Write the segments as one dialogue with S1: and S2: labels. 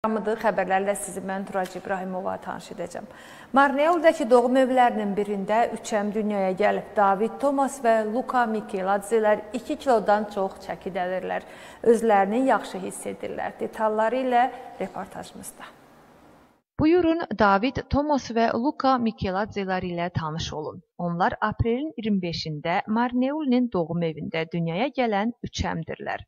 S1: Xəbərlərlə sizi mən Turac İbrahimova tanış edəcəm. Marneoldakı doğum evlərinin birində 3 dünyaya gəlib. David Thomas və Luka Mikeladzilər 2 kilodan çox çəkidə. Özlərini yaxşı hiss edirlər. Detalları ilə reportajımızda.
S2: Buyurun, David Thomas və Luka Mikeladzilər ilə tanış olun. Onlar aprelin 25-də Marneolinin doğum evində dünyaya gələn 3-dirlər.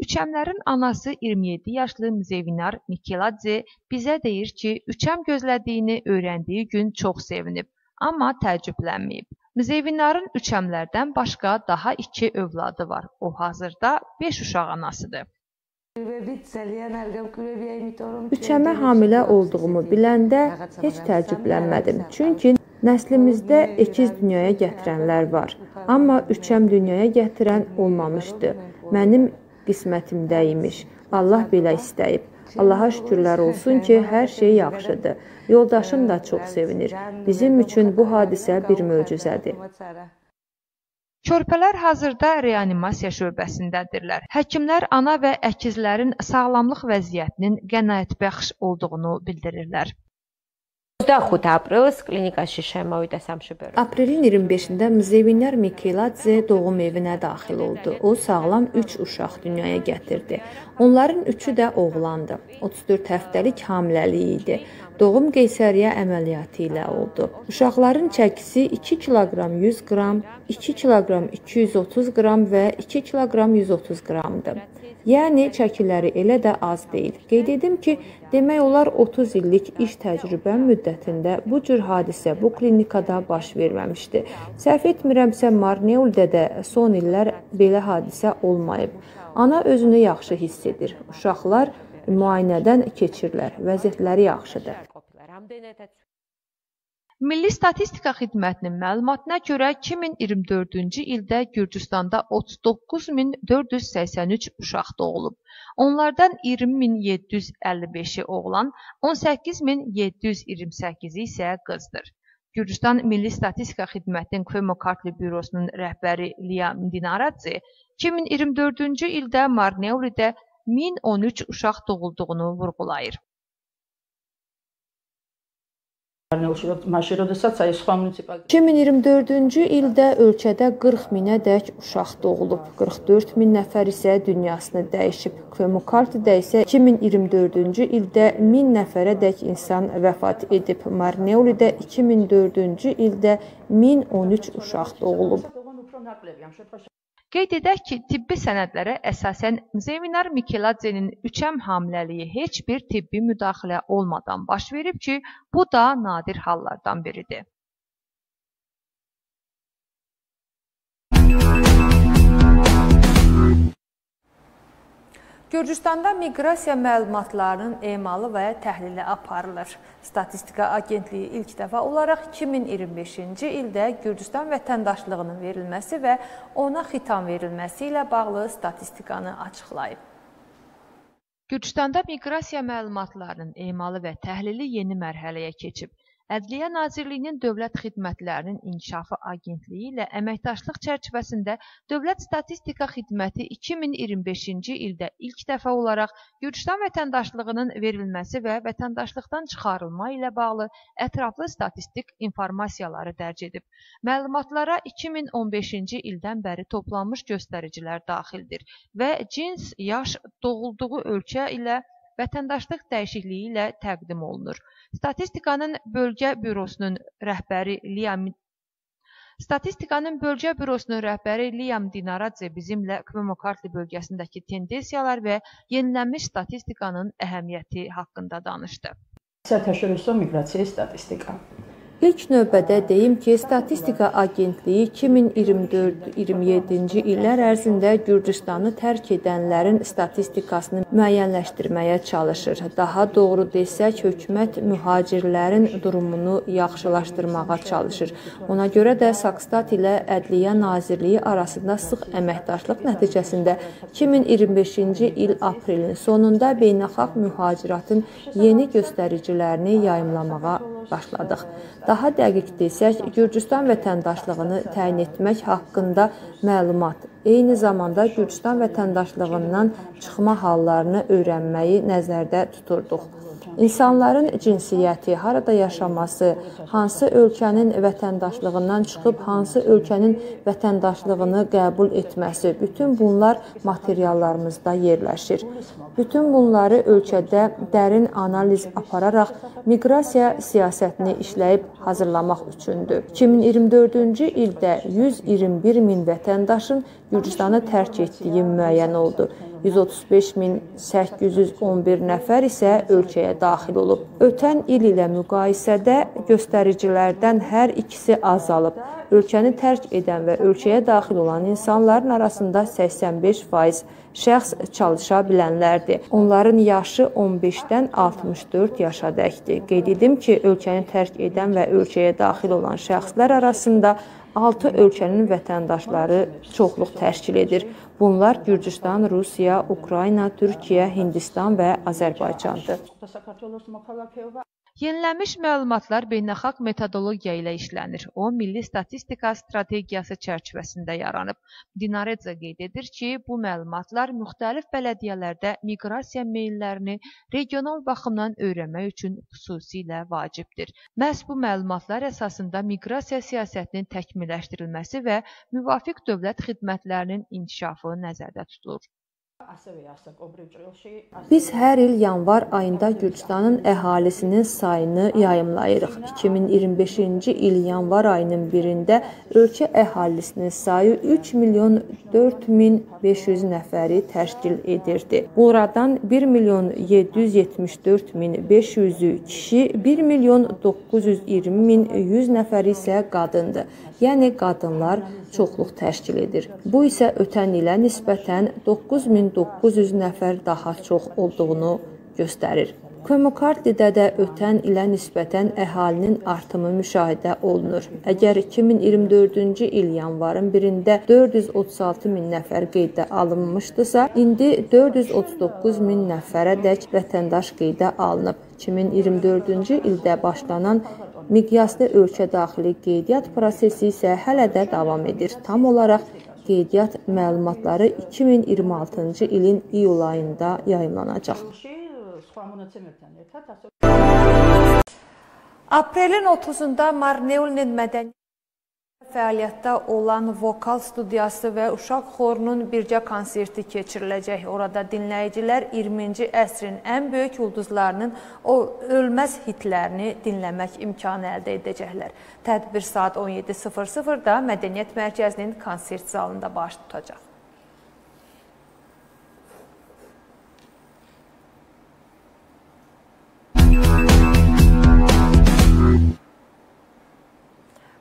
S2: Üçəmlərin anası 27 yaşlı Mzevinar Mikeladze bizə deyir ki, üçəm gözlədiyini öyrəndiyi gün çox sevinib, amma təəccüblənməyib. Mzevinarın üçəmlərdən başqa daha 2 övladı var. O hazırda 5 uşaq anasıdır.
S3: Üçəmə hamilə olduğumu biləndə heç təəccüblənmədim. Çünki nəslimizdə əkiz dünyaya gətirənlər var. Amma üçəm dünyaya gətirən olmamışdı. Mənim qismətimdə imiş. Allah belə istəyib. Allaha şükürlər olsun ki, hər şey yaxşıdır. Yoldaşım da çox sevinir. Bizim üçün bu hadisə bir möcüzədir.
S2: Körpələr hazırda reanimasiya şöbəsindədirlər. Həkimlər ana və əkizlərin sağlamlıq vəziyyətinin qənaətbəxş olduğunu bildirirlər.
S3: Aprelin 25-də Mzevinar Mikeladze doğum evinə daxil oldu. O sağlam 3 uşaq dünyaya gətirdi. Onların 3-ü də oğlandı. 34 həftəlik hamiləliyi idi. Doğum qeysəriyyə əməliyyatı ilə oldu. Uşaqların çəkisi 2 kiloqram 100 qram, 2 kiloqram 230 qram və 2 kiloqram 130 qramdır. Yəni çəkiləri elə də az deyil. Qeyd edim ki, demək olar 30 illik iş təcrübəm müddətində bu cür hadisə bu klinikada baş verməmişdi. Səhv etmirəmsə, Marneoldə də son illər belə hadisə olmayıb. Ana özünü yaxşı hiss edir. Uşaqlar müayinədən keçirlər. Vəziyyətləri yaxşıdır.
S2: Milli Statistika Xidmətinin məlumatına görə 2024-cü ildə Gürcüstanda 39.483 uşaq doğulub. Onlardan 20.755-i oğlan, 18.728-i isə qızdır. Gürcüstan Milli Statistika Xidmətinin Kvemokartli bürosunun rəhbəri Liam Dinaradze 2024-cü ildə Marneolidə 1013 uşaq doğulduğunu vurğulayır.
S3: 2024-cü ildə ölkədə 40 minədək uşaq doğulub. 44 min nəfər isə dünyasını dəyişib. Kvemokartlidə isə 2024-cü ildə 1000 nəfərədək insan vəfat edib. Marneolidə 2004-cü ildə 1013 uşaq doğulub.
S2: Qeyd edək ki, tibbi sənədlərə əsasən Mzevinar Mikeladzenin üçəm hamiləliyi heç bir tibbi müdaxilə olmadan baş verib ki, bu da nadir hallardan biridir.
S1: Gürcüstanda miqrasiya məlumatlarının emalı və təhlili aparılır. Statistika Agentliyi ilk dəfə olaraq 2025-ci ildə Gürcüstan vətəndaşlığının verilməsi və ona xitam verilməsi ilə bağlı statistikanı açıqlayıb.
S2: Gürcüstanda miqrasiya məlumatlarının emalı və təhlili yeni mərhələyə keçib. Ədliyyə Nazirliyinin Dövlət Xidmətlərinin İnkişafı Agentliyi ilə əməkdaşlıq çərçivəsində Dövlət Statistika Xidməti 2025-ci ildə ilk dəfə olaraq Gürcüstan vətəndaşlığının verilməsi və vətəndaşlıqdan çıxarılma ilə bağlı ətraflı statistik informasiyaları dərc edib. Məlumatlara 2015-ci ildən bəri toplanmış göstəricilər daxildir və cins, yaş, doğulduğu ölkə ilə vətəndaşlıq dəyişikliyi ilə təqdim olunur. Statistikanın bölgə bürosunun rəhbəri Liam Dinaradze bizimlə Kvemokartli bölgəsindəki tendensiyalar və yenilənmiş statistikanın əhəmiyyəti haqqında danışdı.
S3: İlk növbədə deyim ki, Statistika Agentliyi 2024-27-ci illər ərzində Gürcüstanı tərk edənlərin statistikasını müəyyənləşdirməyə çalışır. Daha doğru desək, hökumət mühacirlərin durumunu yaxşılaşdırmağa çalışır. Ona görə də Sakstat ilə Ədliyyə Nazirliyi arasında sıx əməkdaşlıq nəticəsində 2025-ci il aprelin sonunda beynəlxalq mühaciratın yeni göstəricilərini yayımlamağa başladıq. Daha dəqiq desək, Gürcüstan vətəndaşlığını təyin etmək haqqında məlumat eyni zamanda Gürcüstan vətəndaşlığından çıxma hallarını öyrənməyi nəzərdə tuturduq. İnsanların cinsiyyəti, harada yaşaması, hansı ölkənin vətəndaşlığından çıxıb hansı ölkənin vətəndaşlığını qəbul etməsi, bütün bunlar materiallarımızda yerləşir. Bütün bunları ölkədə dərin analiz apararaq miqrasiya siyasətini işləyib hazırlamaq üçündür. 2024-cü ildə 121 min vətəndaşın Gürcüstanı tərk etdiyi müəyyən oldu. 135.811 nəfər isə ölkəyə daxil olub. Ötən il ilə müqayisədə göstəricilərdən hər ikisi azalıb. Ölkəni tərk edən və ölkəyə daxil olan insanların arasında 85% şəxs çalışa bilənlərdir. Onların yaşı 15-dən 64 yaşadəkdir. Qeyd edim ki, ölkəni tərk edən və ölkəyə daxil olan şəxslər arasında 6 ölkənin vətəndaşları çoxluq təşkil edir. Bunlar Gürcüstan, Rusiya, Ukrayna, Türkiyə, Hindistan və Azərbaycandır.
S2: Yenilənmiş məlumatlar beynəlxalq metodologiya ilə işlənir. O, Milli Statistika Strategiyası çərçivəsində yaranıb. Dinaredze qeyd edir ki, bu məlumatlar müxtəlif bələdiyyələrdə miqrasiya meyllərini regional baxımdan öyrənmək üçün xüsusilə vacibdir. Məhz bu məlumatlar əsasında miqrasiya siyasətinin təkmilləşdirilməsi və müvafiq dövlət xidmətlərinin inkişafı nəzərdə tutulur.
S3: Biz hər il yanvar ayında Gürcüstanın əhalisinin sayını yayımlayırıq. 2025-ci il yanvar ayının 1-də ölkə əhalisinin sayı 3.004.500 nəfəri təşkil edirdi. Buradan 1.774.500-ü kişi, 1.920.100 nəfəri isə qadındır. Yəni qadınlar çoxluq təşkil edir. Bu isə ötən ilə nisbətən 9.900 nəfər daha çox olduğunu göstərir. Kömürkardidə də ötən ilə nisbətən əhalinin artımı müşahidə olunur. Əgər 2024-cü il yanvarın 1-də 436 min nəfər qeydə alınmışdısa, indi 439 min nəfərədək vətəndaş qeydə alınıb. 2024-cü ildə başlanan miqyaslı ölkə daxili qeydiyyat prosesi isə hələ də davam edir. Tam olaraq qeydiyyat məlumatları 2026-cı ilin iyul ayında yayımlanacaq.
S1: Aprelin 30-da Marneulinin mədəni fəaliyyətdə olan vokal studiyası və uşaq xorunun birgə konserti keçiriləcək. Orada dinləyicilər 20-ci əsrin ən böyük ulduzlarının o ölməz hitlərini dinləmək imkanı əldə edəcəklər. Tədbir saat 17:00-da Mədəniyyət Mərkəzinin konsert zalında baş tutacaq.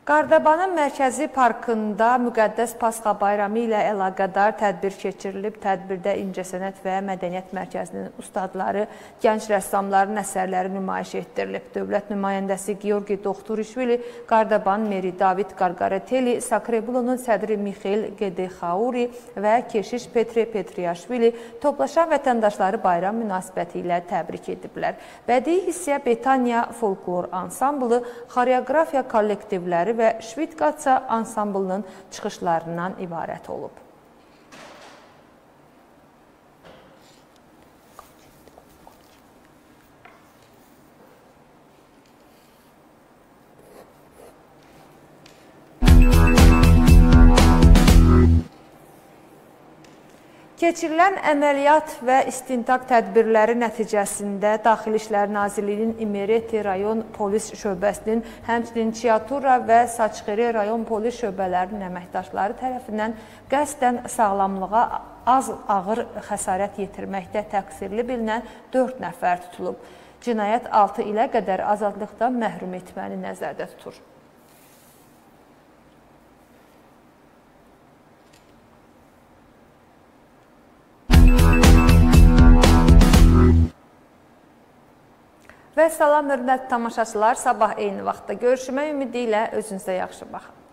S1: Qardabanın Mərkəzi Parkında Müqəddəs Pasxa bayramı ilə əlaqədar tədbir keçirilib. Tədbirdə İncəsənət və Mədəniyyət Mərkəzinin ustadları, gənc rəssamların əsərləri nümayiş etdirilib. Dövlət nümayəndəsi Georgi Doktorişvili, Qardaban meri David Qarqareteli, Sakrebulonun sədri Mixail Gedexauri və keşiş Petri Petriyaşvili toplaşan vətəndaşları bayram münasibəti ilə təbrik ediblər. Bədii hissiya Betaniya folklor ansamblı, xoreografiya kollektivləri və Şvitqatsa ansamblının çıxışlarından ibarət olub. Keçirilən əməliyyat və istintaq tədbirləri nəticəsində Daxili İşlər Nazirliyinin İmereti rayon polis şöbəsinin, həmçinin Çiatura və Saçxeri rayon polis şöbələrinin əməkdaşları tərəfindən qəsdən sağlamlığa az ağır xəsarət yetirməkdə təqsirli bilinən 4 nəfər tutulub. Cinayət 6 ilə qədər azadlıqdan məhrum etməni nəzərdə tutur. Və salam hörmətli tamaşaçılar, sabah eyni vaxtda görüşmək ümidi ilə özünüzə yaxşı baxın.